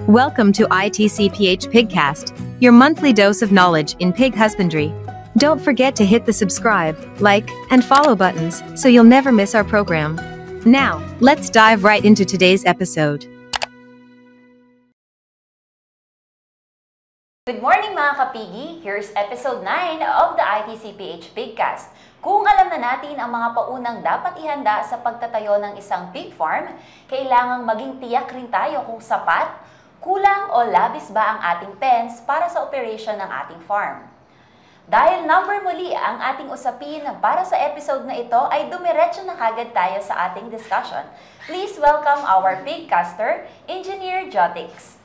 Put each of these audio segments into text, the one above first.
Welcome to ITCPH Pigcast, your monthly dose of knowledge in pig husbandry. Don't forget to hit the subscribe, like, and follow buttons so you'll never miss our program. Now, let's dive right into today's episode. Good morning mga kapigi! Here's episode 9 of the ITCPH Pigcast. Kung alam na natin ang mga paunang dapat ihanda sa pagtatayo ng isang pig farm, kailangang maging tiyak rin tayo kung sapat, kulang o labis ba ang ating pens para sa operation ng ating farm. Dahil number muli ang ating usapin para sa episode na ito ay dumiretso na kagad tayo sa ating discussion. Please welcome our pigcaster, Engineer Jotix.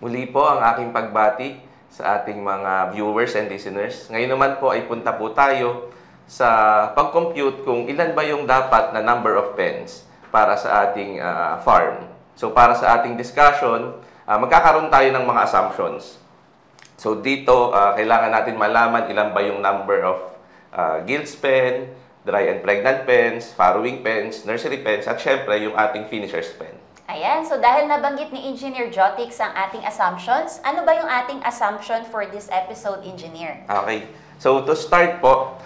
Muli po ang aking pagbati sa ating mga viewers and listeners. Ngayon naman po ay punta po tayo sa pag-compute kung ilan ba yung dapat na number of pens para sa ating farm. So para sa ating discussion, magkakaroon tayo ng mga assumptions. So dito, kailangan natin malaman ilan ba yung number of gilts pen, dry and pregnant pens, farrowing pens, nursery pens, at syempre yung ating finisher's pen. Ayan, so dahil nabanggit ni Engineer Jotix ang ating assumptions, ano ba yung ating assumption for this episode, Engineer? Okay. So to start po,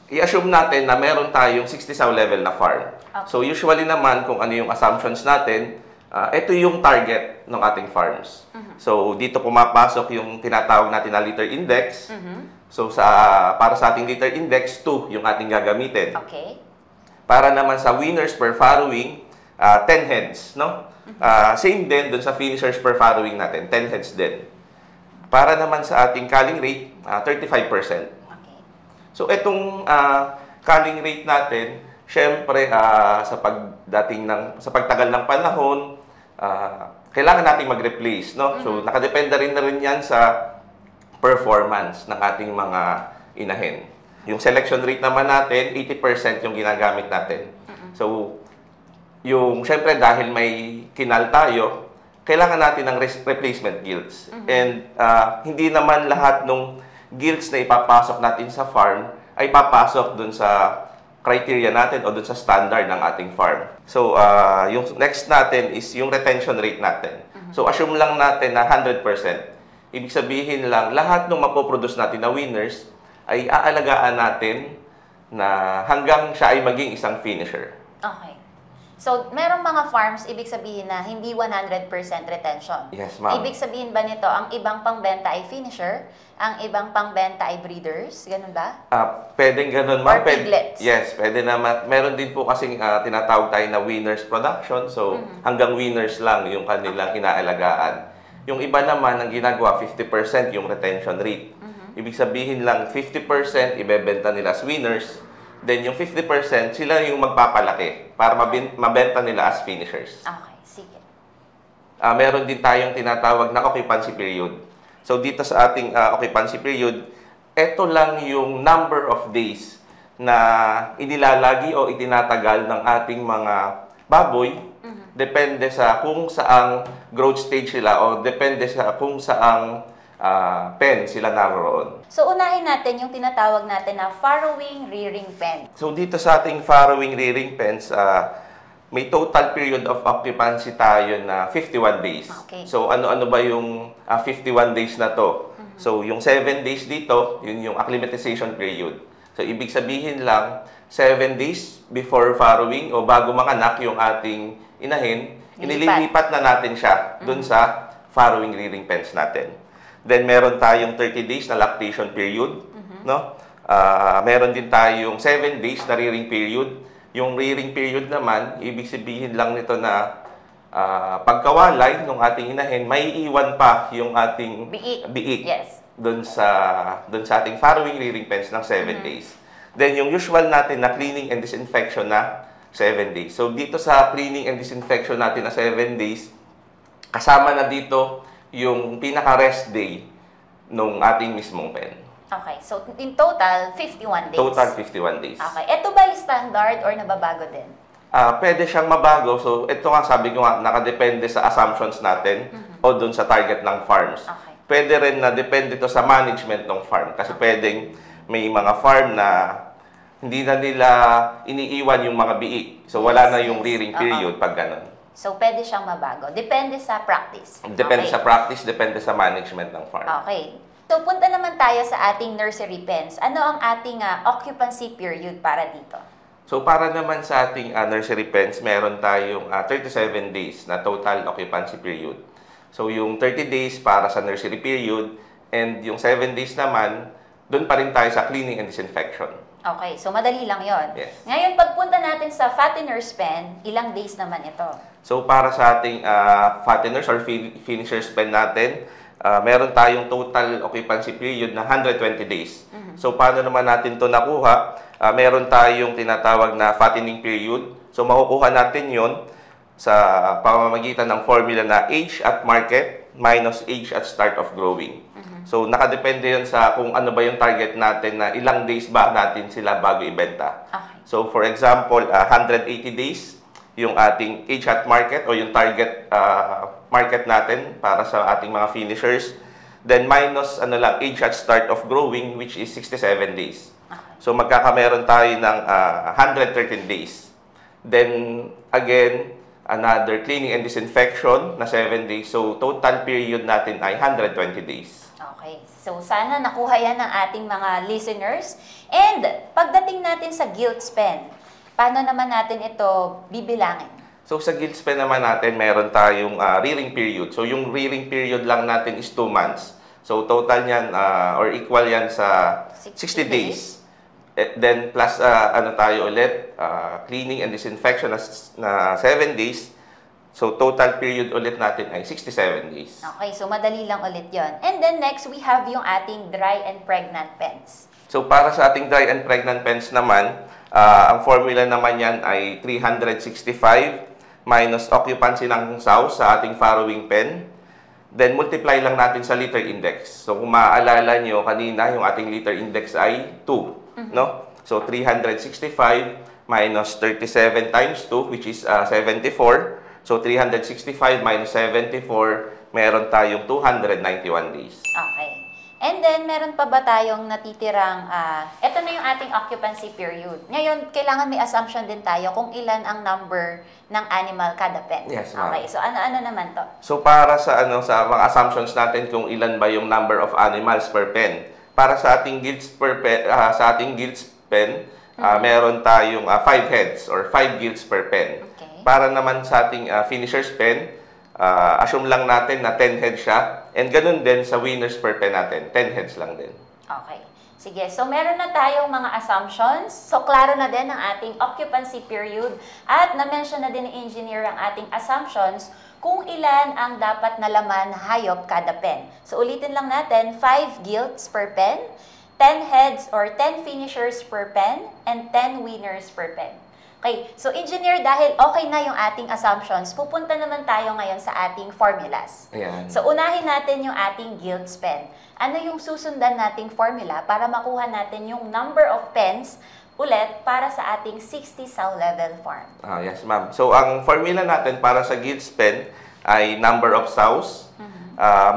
i-assume natin na meron tayong 60 sow level na farm. Okay. So usually naman kung ano yung assumptions natin, ito yung target ng ating farms. So dito pumapasok yung tinatawag natin na litter index. So para sa ating litter index, 2 yung ating gagamitin. Okay. Para naman sa winners per farrowing, 10 heads, no? Same din dun sa finishers per farrowing natin, 10 heads din. Para naman sa ating culling rate, 35%. Okay. So itong culling rate natin, syempre sa pagtagal ng panahon, kailangan nating mag-replace, no? So nakadepende rin na rin 'yan sa performance ng ating mga inahin. Yung selection rate naman natin, 80% yung ginagamit natin. So yung syempre dahil may kinal tayo, kailangan natin ng replacement gilts. And hindi naman lahat ng gilts na ipapasok natin sa farm ay papasok dun sa criteria natin o dun sa standard ng ating farm. So, yung next natin is yung retention rate natin. So, assume lang natin na 100%. Ibig sabihin lang, lahat ng mapoproduce natin na winners ay aalagaan natin na hanggang siya ay maging isang finisher. Okay. So, merong mga farms, ibig sabihin na hindi 100% retention. Yes, ma'am. Ibig sabihin ba nito, ang ibang pangbenta ay finisher, ang ibang pangbenta ay breeders? Ganun ba? Pwedeng ganun, ma'am. Or piglets? Yes, pwede naman. Meron din po kasing tinatawag tayo na winners production. So, hanggang winners lang yung kanilang inaalagaan. Yung iba naman, ang ginagawa, 50% yung retention rate. Ibig sabihin lang, 50% ibebenta nila as winners. Then, yung 50%, sila yung magpapalaki para mabenta nila as finishers. Okay, sige. Meron din tayong tinatawag na occupancy period. So, dito sa ating occupancy period, ito lang yung number of days na inilalagi o itinatagal ng ating mga baboy. Depende sa kung saang growth stage sila o depende sa kung saang pen sila naroon. So, unahin natin yung tinatawag natin na farrowing rearing pen. So, dito sa ating farrowing rearing pens, may total period of occupancy tayo na 51 days. Okay. So, ano-ano ba yung 51 days na to? So, yung 7 days dito, yun yung acclimatization period. So, ibig sabihin lang, 7 days before farrowing o bago manganak yung ating inahin, inililipat na natin siya dun sa farrowing rearing pens natin. Then, meron tayong 30 days na lactation period. No? Meron din tayong 7 days na rearing period. Yung rearing period naman, ibig sabihin lang nito na pagkawalay ng ating inahin, may iwan pa yung ating biik Yes. dun sa ating farrowing rearing pens ng 7 days. Then, yung usual natin na cleaning and disinfection na 7 days. So, dito sa cleaning and disinfection natin na 7 days, kasama na dito yung pinaka-rest day nung ating mismong pen. Okay, so in total, 51 days. Total 51 days. Okay, ito ba yung standard or nababago din? Pwede siyang mabago. So, ito nga, sabi ko nga, nakadepende sa assumptions natin o dun sa target ng farms. Okay. Pwede rin na depende to sa management ng farm. Kasi pwedeng may mga farm na hindi na nila iniiwan yung mga biik. So, wala na yung rearing period pag ganun. So, pwede siyang mabago. Depende sa practice. Depende sa practice, depende sa management ng farm. Okay. So, punta naman tayo sa ating nursery pens. Ano ang ating occupancy period para dito? So, para naman sa ating nursery pens, meron tayong 37 days na total occupancy period. So, yung 30 days para sa nursery period and yung 7 days naman, doon pa rin tayo sa cleaning and disinfection. Okay, so madali lang yon. Yes. Ngayon, pagpunta natin sa fattener's pen, ilang days naman ito? So, para sa ating fatteners or finishers pen natin, meron tayong total occupancy period na 120 days. So, paano naman natin ito nakuha? Meron tayong tinatawag na fattening period. So, makukuha natin yon sa pamamagitan ng formula na age at market minus age at start of growing. So, nakadepende yun sa kung ano ba yung target natin na ilang days ba natin sila bago ibenta. Okay. So, for example, 180 days yung ating age at market o yung target market natin para sa ating mga finishers. Then, minus age at start of growing, which is 67 days. Okay. So, magkakameron tayo ng 113 days. Then, again, another cleaning and disinfection na 7 days. So, total period natin ay 120 days. Okay. So, sana nakuha yan ng ating mga listeners. And, pagdating natin sa Gilts pen, paano naman natin ito bibilangin? So, sa Gilts pen naman natin, meron tayong rearing period. So, yung rearing period lang natin is 2 months. So, total yan, or equal yan sa 60 days. Then, plus, tayo ulit, cleaning and disinfection na 7 days. So, total period ulit natin ay 67 days. Okay, so madali lang ulit yon. And then next, we have yung ating dry and pregnant pens. So, para sa ating dry and pregnant pens naman, ang formula naman yan ay 365 minus occupancy ng sow sa ating farrowing pen. Then, multiply lang natin sa litter index. So, kung maaalala nyo, kanina yung ating litter index ay 2. No? So, 365 minus 37 times 2, which is 74. So, 365 minus 74, meron tayong 291 days. Okay. And then, meron pa ba tayong natitirang, ito na yung ating occupancy period. Ngayon, kailangan may assumption din tayo kung ilan ang number ng animal kada pen. Yes, ma'am. Okay, so ano naman to? So, para sa sa mga assumptions natin kung ilan ba yung number of animals per pen. Para sa ating gilts pen, meron tayong 5 heads or 5 gilts per pen. Okay. Para naman sa ating finisher's pen, assume lang natin na 10 heads siya. And ganun din sa winners per pen natin, 10 heads lang din. Okay. Sige, so meron na tayong mga assumptions. So, klaro na din ang ating occupancy period. At na-mention na din ni engineer ang ating assumptions kung ilan ang dapat na laman na hayop kada pen. So, ulitin lang natin, 5 gilts per pen, 10 heads or 10 finishers per pen, and 10 winners per pen. Okay, so engineer, dahil okay na yung ating assumptions, pupunta naman tayo ngayon sa ating formulas. Ayan. So, unahin natin yung ating Gilts pen. Ano yung susundan nating formula para makuha natin yung number of pens ulit para sa ating 60 sow level farm? Yes, ma'am. So, ang formula natin para sa Gilts pen ay number of sows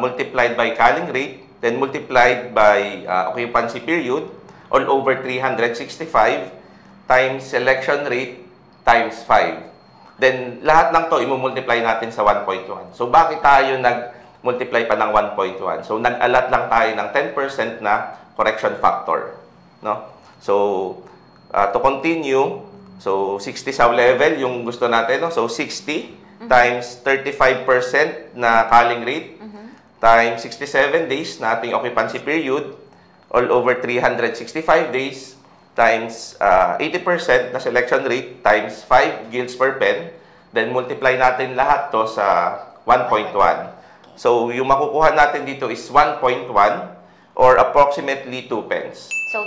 multiplied by culling rate, then multiplied by occupancy period all over 365 times selection rate times 5. Then, lahat ng to, i-multiply natin sa 1.1. So, bakit tayo nag-multiply pa ng 1.1? So, nag-alat lang tayo ng 10% na correction factor. No? So, to continue, so, 60 sow level, yung gusto natin. No? So, 60 times 35% na culling rate times 67 days na ating occupancy period all over 365 days times 80% na selection rate times 5 gilts per pen, then multiply natin lahat to sa 1.1. So, yung makukuha natin dito is 1.1 or approximately 2 pence. So,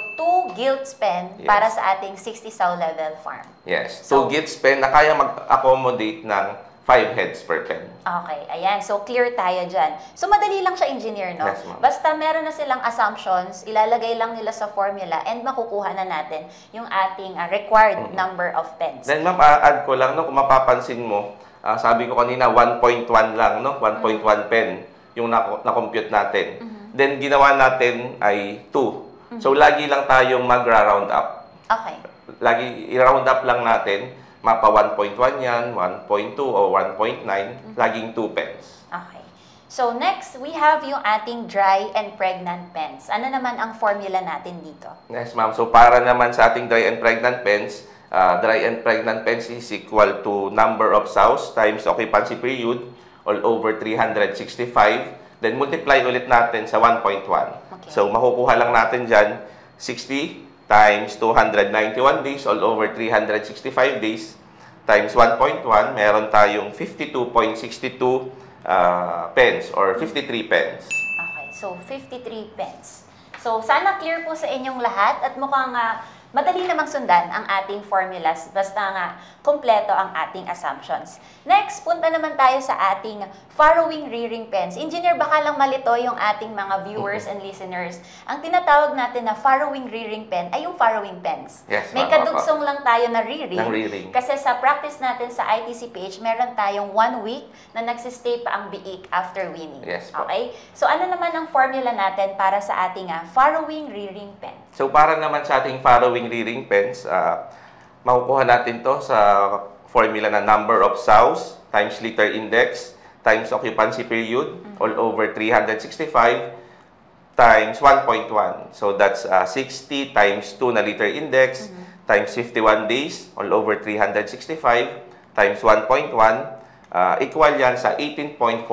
2 gilts pen para sa ating 60 sow level farm. Yes, 2 So, gilts pen na kaya mag-accommodate ng 5 heads per pen. Okay, ayan. So, clear tayo dyan. So, madali lang siya, engineer, no? Yes, ma'am. Basta meron na silang assumptions, ilalagay lang nila sa formula and makukuha na natin yung ating required number of pens. Then, ma'am, add ko lang, no, kung mapapansin mo, sabi ko kanina, 1.1 lang, no? 1.1 pen yung na-compute natin. Then, ginawa natin ay 2. So, lagi lang tayong magra-round up. Okay. lagi i-round up lang natin, mapa 1.1 yan, 1.2 o 1.9, laging 2 pence. Okay. So next, we have yung ating dry and pregnant pens. Ano naman ang formula natin dito? Yes, ma'am. So para naman sa ating dry and pregnant pens, dry and pregnant pens is equal to number of sows times occupancy period all over 365. Then multiply ulit natin sa 1.1. Okay. So makukuha lang natin dyan 60 times 291 days all over 365 days times 1.1. Meron tayong 52.62 pence or 53 pence. Okay, so 53 pence. So sana clear po sa inyong lahat at mukhang madali namang sundan ang ating formulas basta nga kumpleto ang ating assumptions. Next, punta naman tayo sa ating farrowing rearing pens. Engineer, baka lang malito yung ating mga viewers and listeners. Ang tinatawag natin na farrowing rearing pen ay yung farrowing pens. Yes, may kadugsong lang tayo na rearing. Ng Kasi sa practice natin sa ITCPH, meron tayong 1 week na nagsistay pa ang biik after weaning. Yes, po. Okay? So ano naman ang formula natin para sa ating farrowing rearing pen? So para naman sa ating farrowing rearing pens, makukuha natin to sa formula na number of sows times litter index times occupancy period all over 365 times 1.1. So that's 60 times 2 na litter index times 51 days all over 365 times 1.1 equal yan sa 18.44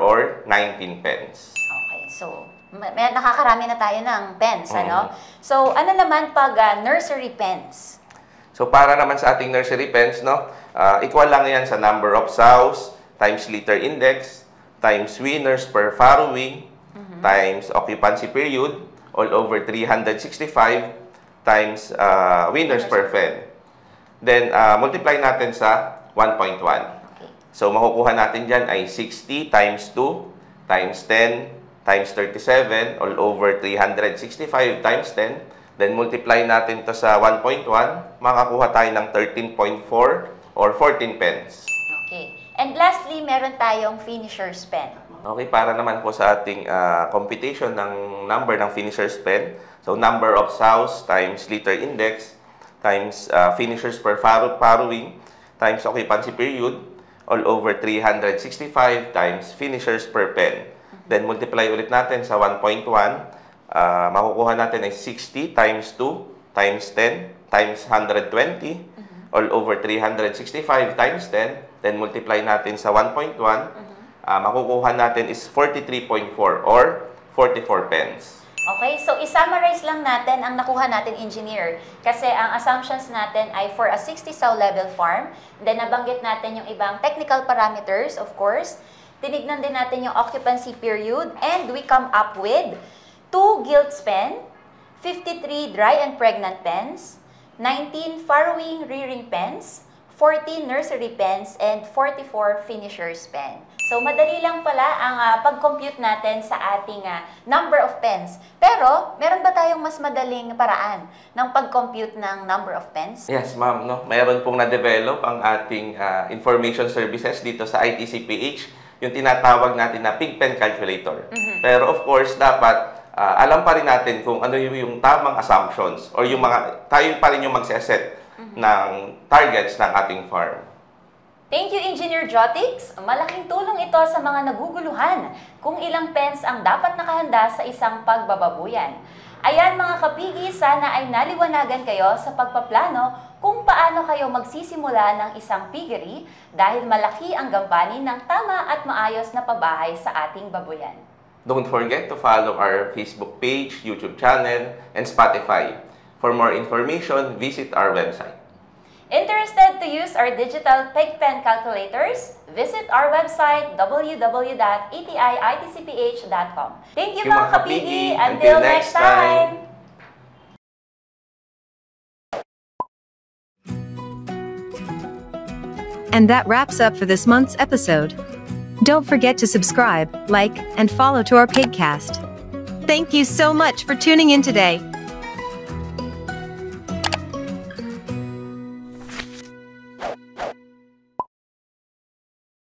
or 19 pence. Okay, so may nakakarami na tayo ng pens, ano? So ano naman pag nursery pens? So para naman sa ating nursery pens, no, equal lang yan sa number of sows times litter index times winners per farrowing times occupancy period all over 365 times winners per fen. Then multiply natin sa 1.1. Okay. So makukuha natin dyan ay 60 times 2 times 10 times 37 all over 365 times 10. Then multiply natin to sa 1.1, makakuha tayo ng 13.4 or 14 pence. Okay. And lastly, meron tayong finisher's pen. Okay, para naman po sa ating computation ng number ng finisher's pen. So number of sows times litter index times finishers per farrowing times occupancy period all over 365 times finishers per pen. Then multiply ulit natin sa 1.1. Makukuha natin ay 60 times 2 times 10 times 120 all over 365 times 10. Then multiply natin sa 1.1. Makukuha natin is 43.4 or 44 pence. Okay, so i-summarize lang natin ang nakuha natin, engineer. Kasi ang assumptions natin ay for a 60-sow level farm. Then nabanggit natin yung ibang technical parameters, of course. Tinignan din natin yung occupancy period. And we come up with 2 gilts pen, 53 dry and pregnant pens, 19 farrowing rearing pens, 14 nursery pens, and 44 finishers pen. So, madali lang pala ang pag-compute natin sa ating number of pens. Pero, meron ba tayong mas madaling paraan ng pag-compute ng number of pens? Yes, ma'am. No? Meron pong na-develop ang ating information services dito sa ITCPH, yung tinatawag natin na pig pen calculator. Pero of course, dapat alam pa rin natin kung ano yung tamang assumptions or yung mga, tayo pa rin yung magseset ng targets ng ating farm. Thank you, Engineer Jotix. Malaking tulong ito sa mga naguguluhan kung ilang pens ang dapat nakahanda sa isang pagbababuyan. Ayan mga kapigi, sana ay naliwanagan kayo sa pagpaplano kung paano kayo magsisimula ng isang piggery dahil malaki ang gampanin ng tama at maayos na pabahay sa ating babuyan. Don't forget to follow our Facebook page, YouTube channel, and Spotify. For more information, visit our website. Interested to use our digital pig pen calculators? Visit our website www.etiitcph.com. Thank you mga kapigi! Until next time! And that wraps up for this month's episode. Don't forget to subscribe, like, and follow to our Pigcast. Thank you so much for tuning in today.